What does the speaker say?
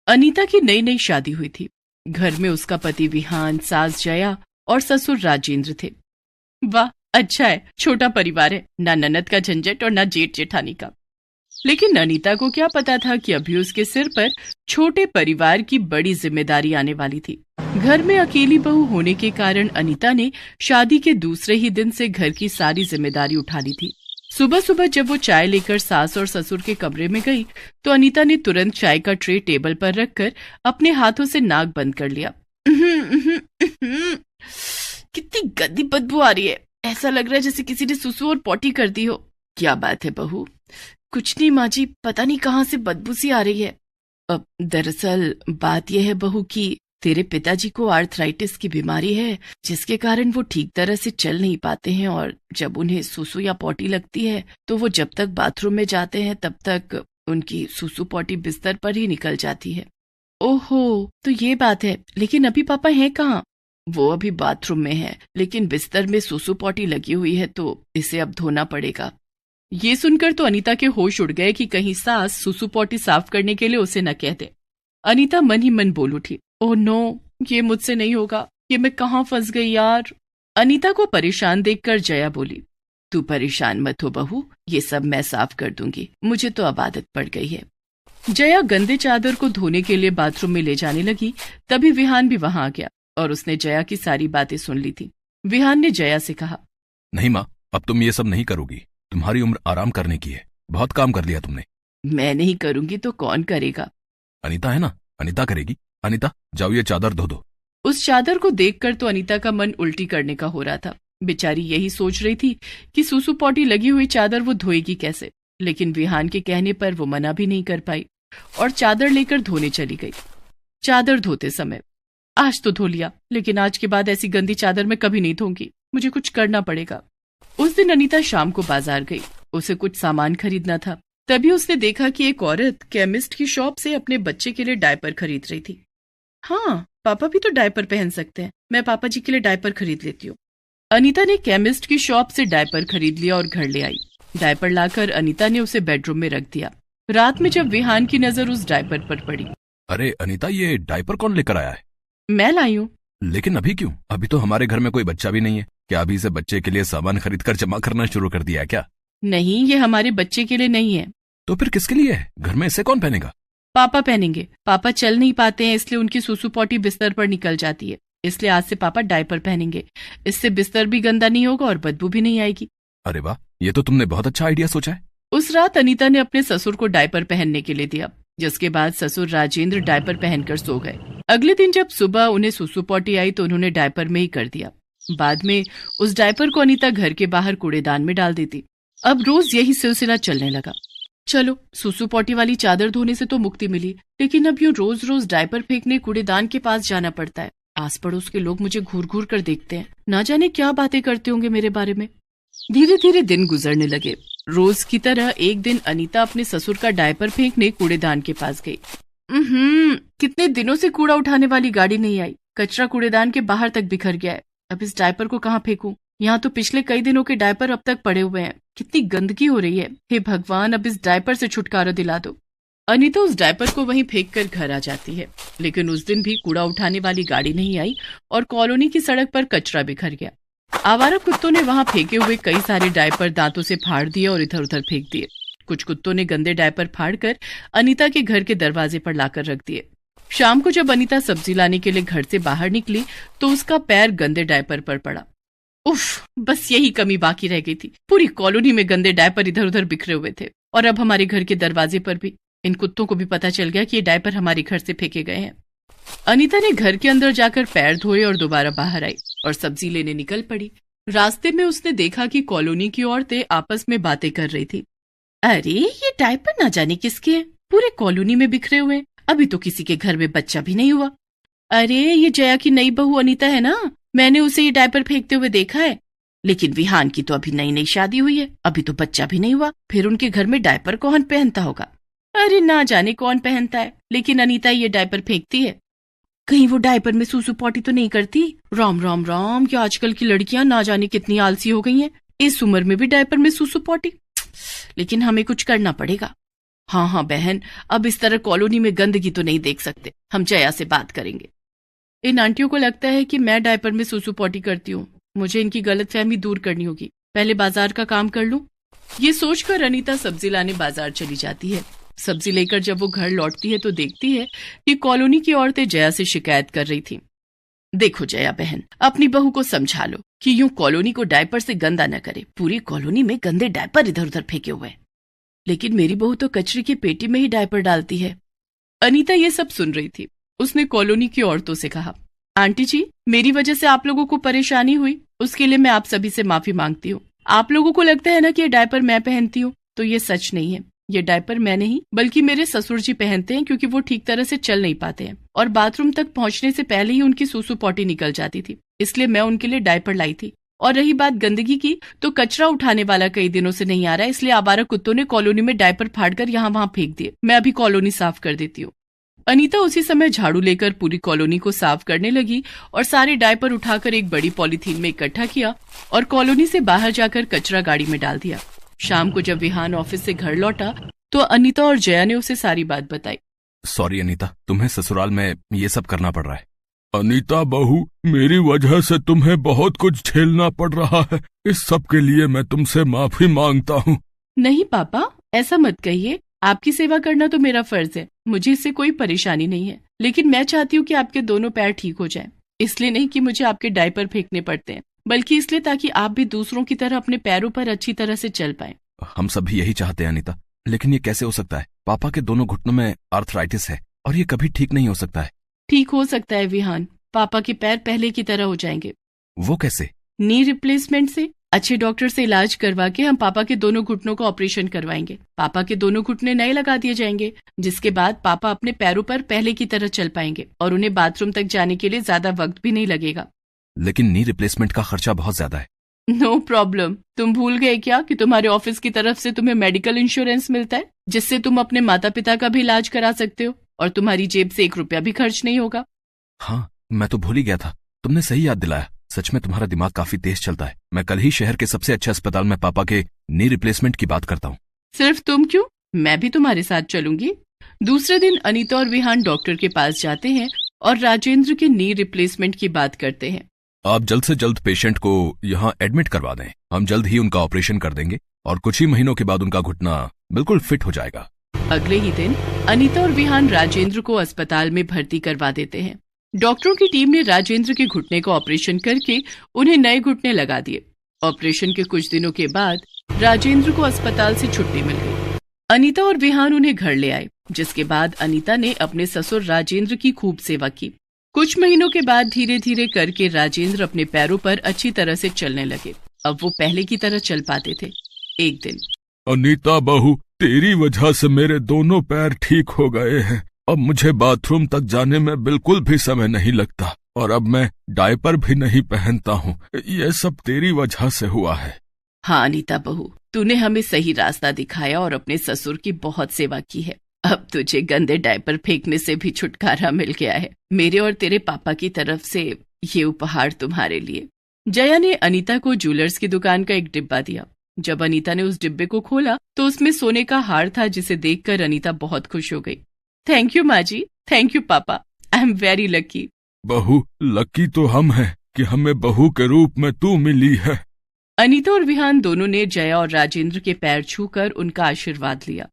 अनीता की नई नई शादी हुई थी। घर में उसका पति विहान, सास जया और ससुर राजेंद्र थे। वाह, अच्छा है, छोटा परिवार है, ना ननद का झंझट और ना जेठ जेठानी का। लेकिन अनीता को क्या पता था कि अभी उसके सिर पर छोटे परिवार की बड़ी जिम्मेदारी आने वाली थी। घर में अकेली बहू होने के कारण अनीता ने शादी के दूसरे ही दिन से घर की सारी जिम्मेदारी उठा ली थी। सुबह सुबह जब वो चाय लेकर सास और ससुर के कमरे में गई तो अनीता ने तुरंत चाय का ट्रे टेबल पर रखकर अपने हाथों से नाक बंद कर लिया। कितनी गंदी बदबू आ रही है, ऐसा लग रहा है जैसे किसी ने सुसु और पॉटी कर दी हो। क्या बात है बहू? कुछ नहीं माँ जी, पता नहीं कहाँ से बदबू सी आ रही है। अब दरअसल बात यह है बहू कि तेरे पिताजी को आर्थराइटिस की बीमारी है, जिसके कारण वो ठीक तरह से चल नहीं पाते हैं और जब उन्हें सुसु या पॉटी लगती है तो वो जब तक बाथरूम में जाते हैं तब तक उनकी सुसु पॉटी बिस्तर पर ही निकल जाती है। ओहो, तो ये बात है। लेकिन अभी पापा हैं कहाँ? वो अभी बाथरूम में है, लेकिन बिस्तर में सुसु पॉटी लगी हुई है तो इसे अब धोना पड़ेगा। ये सुनकर तो अनीता के होश उड़ गए कि कहीं सास सुसु पॉटी साफ करने के लिए उसे न कह दे। अनीता मन ही मन बोल उठी, ओह नो, ये मुझसे नहीं होगा, ये मैं कहाँ फंस गई यार। अनीता को परेशान देखकर जया बोली, तू परेशान मत हो बहू, ये सब मैं साफ कर दूंगी, मुझे तो अब आदत पड़ गई है। जया गंदे चादर को धोने के लिए बाथरूम में ले जाने लगी, तभी विहान भी वहां आ गया और उसने जया की सारी बातें सुन ली थी। विहान ने जया से कहा, नहीं माँ, अब तुम ये सब नहीं करोगी, तुम्हारी उम्र आराम करने की है, बहुत काम कर लिया तुमने। मैं नहीं करूंगी तो कौन करेगा? अनीता है ना, अनीता करेगी। अनीता, जाओ ये चादर धो दो। उस चादर को देखकर तो अनीता का मन उल्टी करने का हो रहा था। बेचारी यही सोच रही थी कि सुसु पॉटी लगी हुई चादर वो धोएगी कैसे, लेकिन विहान के कहने पर वो मना भी नहीं कर पाई और चादर लेकर धोने चली गई। चादर धोते समय, आज तो धो लिया, लेकिन आज के बाद ऐसी गंदी चादर मैं कभी नहीं धोऊंगी, मुझे कुछ करना पड़ेगा। उस दिन अनीता शाम को बाजार गई, उसे कुछ सामान खरीदना था। तभी उसने देखा कि एक औरत केमिस्ट की शॉप से अपने बच्चे के लिए डायपर खरीद रही थी। हाँ, पापा भी तो डायपर पहन सकते हैं, मैं पापा जी के लिए डायपर खरीद लेती हूँ। अनीता ने केमिस्ट की शॉप से डायपर खरीद लिया और घर ले आई। डायपर लाकर अनीता ने उसे बेडरूम में रख दिया। रात में जब विहान की नजर उस डायपर पर पड़ी, अरे अनीता, ये डायपर कौन लेकर आया है? मैं लाई हूँ। लेकिन अभी क्यों? अभी तो हमारे घर में कोई बच्चा भी नहीं है। क्या अभी से बच्चे के लिए सामान खरीद कर जमा करना शुरू कर दिया है क्या? नहीं, ये हमारे बच्चे के लिए नहीं है। तो फिर किसके लिए है? घर में इसे कौन पहनेगा? पापा पहनेंगे। पापा चल नहीं पाते हैं, इसलिए उनकी सुसु पॉटी बिस्तर पर निकल जाती है, इसलिए आज से पापा डायपर पहनेंगे। इससे बिस्तर भी गंदा नहीं होगा और बदबू भी नहीं आएगी। अरे वाह, ये तो तुमने बहुत अच्छा आइडिया सोचा है। उस रात अनीता ने अपने ससुर को डायपर पहनने के लिए दिया, जिसके बाद ससुर राजेंद्र डायपर पहनकर सो गए। अगले दिन जब सुबह उन्हें सुसु पॉटी आई तो उन्होंने डायपर में ही कर दिया। बाद में उस डायपर को अनीता घर के बाहर कूड़ेदान में डाल देती। अब रोज यही सिलसिला चलने लगा। चलो, सुसु पॉटी वाली चादर धोने से तो मुक्ति मिली, लेकिन अब यूं रोज रोज डायपर फेंकने कूड़ेदान के पास जाना पड़ता है। आस पड़ोस के लोग मुझे घूर घूर कर देखते हैं, ना जाने क्या बातें करते होंगे मेरे बारे में। धीरे धीरे दिन गुजरने लगे। रोज की तरह एक दिन अनीता अपने ससुर का डायपर फेंकने कूड़ेदान के पास गई। कितने दिनों से कूड़ा उठाने वाली गाड़ी नहीं आई, कचरा कूड़ेदान के बाहर तक बिखर गया है। अब इस डायपर को कहाँ फेंकूं? यहाँ तो पिछले कई दिनों के डायपर अब तक पड़े हुए हैं। कितनी गंदगी हो रही है। हे भगवान, अब इस डायपर से छुटकारा दिला दो। अनीता उस डायपर को वहीं फेंक कर घर आ जाती है, लेकिन उस दिन भी कूड़ा उठाने वाली गाड़ी नहीं आई और कॉलोनी की सड़क पर कचरा बिखर गया। आवारा कुत्तों ने वहां फेंके हुए कई सारे डायपर दांतों से फाड़ दिए और इधर उधर फेंक दिए। कुछ कुत्तों ने गंदे डायपर फाड़कर अनीता के घर के दरवाजे पर लाकर रख दिए। शाम को जब अनीता सब्जी लाने के लिए घर से बाहर निकली तो उसका पैर गंदे डायपर पर पड़ा। उफ, बस यही कमी बाकी रह गई थी। पूरी कॉलोनी में गंदे डायपर इधर उधर बिखरे हुए थे और अब हमारे घर के दरवाजे पर भी। इन कुत्तों को भी पता चल गया कि ये डायपर हमारे घर से फेंके गए हैं। अनीता ने घर के अंदर जाकर पैर धोए और दोबारा बाहर आई और सब्जी लेने निकल पड़ी। रास्ते में उसने देखा कि कॉलोनी की औरतें आपस में बातें कर रही थी। अरे, ये डायपर ना जाने किसके हैं, पूरे कॉलोनी में बिखरे हुए। अभी तो किसी के घर में बच्चा भी नहीं हुआ। अरे, ये जया की नई बहू अनीता है ना, मैंने उसे ये डायपर फेंकते हुए देखा है। लेकिन विहान की तो अभी नई नई शादी हुई है, अभी तो बच्चा भी नहीं हुआ, फिर उनके घर में डायपर कौन पहनता होगा? अरे, ना जाने कौन पहनता है, लेकिन अनीता ये डायपर फेंकती है। कहीं वो डायपर में सुसु पॉटी तो नहीं करती? राम राम राम, क्या आजकल की लड़कियां ना जाने कितनी आलसी हो गई हैं। इस उम्र में भी डायपर में सुसु पॉटी। लेकिन हमें कुछ करना पड़ेगा। हाँ हाँ बहन, अब इस तरह कॉलोनी में गंदगी तो नहीं देख सकते, हम जया से बात करेंगे। इन आंटियों को लगता है कि मैं डायपर में सुसु पॉटी करती हूँ। मुझे इनकी गलतफहमी दूर करनी होगी, पहले बाजार का काम कर लूं। ये सोचकर अनीता सब्जी लाने बाजार चली जाती है। सब्जी लेकर जब वो घर लौटती है तो देखती है कि कॉलोनी की औरतें जया से शिकायत कर रही थी। देखो जया बहन, अपनी बहू को समझा लो कि यूं कॉलोनी को डायपर से गंदा न करे। पूरी कॉलोनी में गंदे डायपर इधर उधर फेंके हुए हैं। लेकिन मेरी बहू तो कचरे की पेटी में ही डायपर डालती है। अनीता ये सब सुन रही थी। उसने कॉलोनी की औरतों से कहा, आंटी जी, मेरी वजह से आप लोगों को परेशानी हुई, उसके लिए मैं आप सभी से माफी मांगती हूँ। आप लोगों को लगता है ना कि ये डायपर मैं पहनती हूँ, तो ये सच नहीं है। ये डायपर मैं नहीं बल्कि मेरे ससुर जी पहनते हैं, क्योंकि वो ठीक तरह से चल नहीं पाते हैं और बाथरूम तक पहुंचने से पहले ही उनकी सूसू पॉटी निकल जाती थी, इसलिए मैं उनके लिए डायपर लाई थी। और रही बात गंदगी की, तो कचरा उठाने वाला कई दिनों से नहीं आ रहा है, इसलिए आवारा कुत्तों ने कॉलोनी में डायपर फाड़कर यहाँ वहाँ फेंक दिए। मैं अभी कॉलोनी साफ कर देती हूँ। अनीता उसी समय झाड़ू लेकर पूरी कॉलोनी को साफ करने लगी और सारे डायपर उठाकर एक बड़ी पॉलीथीन में इकट्ठा किया और कॉलोनी से बाहर जाकर कचरा गाड़ी में डाल दिया। शाम को जब विहान ऑफिस से घर लौटा तो अनीता और जया ने उसे सारी बात बताई। सॉरी अनीता, तुम्हें ससुराल में ये सब करना पड़ रहा है। अनीता बहू, मेरी वजह से तुम्हें बहुत कुछ झेलना पड़ रहा है। इस सब के लिए मैं तुमसे माफी मांगता हूँ। नहीं पापा, ऐसा मत कहिए। आपकी सेवा करना तो मेरा फर्ज है, मुझे इससे कोई परेशानी नहीं है। लेकिन मैं चाहती हूँ कि आपके दोनों पैर ठीक हो जाएं। इसलिए नहीं कि मुझे आपके डायपर फेंकने पड़ते हैं, बल्कि इसलिए ताकि आप भी दूसरों की तरह अपने पैरों पर अच्छी तरह से चल पाएं। हम सब भी यही चाहते हैं अनीता, लेकिन ये कैसे हो सकता है? पापा के दोनों घुटनों में आर्थराइटिस है और ये कभी ठीक नहीं हो सकता है। ठीक हो सकता है विहान, पापा के पैर पहले की तरह हो जाएंगे। वो कैसे? नी रिप्लेसमेंट से। अच्छे डॉक्टर से इलाज करवा के हम पापा के दोनों घुटनों का ऑपरेशन करवाएंगे। पापा के दोनों घुटने नए लगा दिए जाएंगे, जिसके बाद पापा अपने पैरों पर पहले की तरह चल पाएंगे और उन्हें बाथरूम तक जाने के लिए ज्यादा वक्त भी नहीं लगेगा। लेकिन नी रिप्लेसमेंट का खर्चा बहुत ज्यादा है। No problem. तुम भूल गए क्या कि तुम्हारे ऑफिस की तरफ से तुम्हें मेडिकल इंश्योरेंस मिलता है, जिससे तुम अपने माता पिता का भी इलाज करा सकते हो और तुम्हारी जेब से 1 रुपया भी खर्च नहीं होगा। हाँ, मैं तो भूल ही गया था। तुमने सही याद दिलाया। सच में तुम्हारा दिमाग काफी तेज चलता है। मैं कल ही शहर के सबसे अच्छे अस्पताल में पापा के नी रिप्लेसमेंट की बात करता हूँ। सिर्फ तुम क्यों, मैं भी तुम्हारे साथ चलूंगी। दूसरे दिन अनीता और विहान डॉक्टर के पास जाते हैं और राजेंद्र के नी रिप्लेसमेंट की बात करते हैं। आप जल्द से जल्द पेशेंट को यहाँ एडमिट करवा दें। हम जल्द ही उनका ऑपरेशन कर देंगे और कुछ ही महीनों के बाद उनका घुटना बिल्कुल फिट हो जाएगा। अगले ही दिन अनीता और विहान राजेंद्र को अस्पताल में भर्ती करवा देते हैं। डॉक्टरों की टीम ने राजेंद्र के घुटने का ऑपरेशन करके उन्हें नए घुटने लगा दिए। ऑपरेशन के कुछ दिनों के बाद राजेंद्र को अस्पताल से छुट्टी मिल गई। अनीता और विहान उन्हें घर ले आए, जिसके बाद अनीता ने अपने ससुर राजेंद्र की खूब सेवा की। कुछ महीनों के बाद धीरे धीरे करके राजेंद्र अपने पैरों पर अच्छी तरह से चलने लगे। अब वो पहले की तरह चल पाते थे। एक दिन, अनीता बहू, तेरी वजह से मेरे दोनों पैर ठीक हो गए हैं। अब मुझे बाथरूम तक जाने में बिल्कुल भी समय नहीं लगता और अब मैं डायपर भी नहीं पहनता हूँ। ये सब तेरी वजह से हुआ है। हाँ अनीता बहू, तूने हमें सही रास्ता दिखाया और अपने ससुर की बहुत सेवा की है। अब तुझे गंदे डायपर फेंकने से भी छुटकारा मिल गया है। मेरे और तेरे पापा की तरफ से ये उपहार तुम्हारे लिए। जया ने अनीता को ज्वेलर्स की दुकान का एक डिब्बा दिया। जब अनीता ने उस डिब्बे को खोला तो उसमें सोने का हार था, जिसे देखकर अनीता बहुत खुश हो गई। थैंक यू माँ जी, थैंक यू पापा, आई एम वेरी लकी। बहू, लकी तो हम हैं कि हमें बहू के रूप में तू मिली है। अनीता और विहान दोनों ने जया और राजेंद्र के पैर छूकर उनका आशीर्वाद लिया।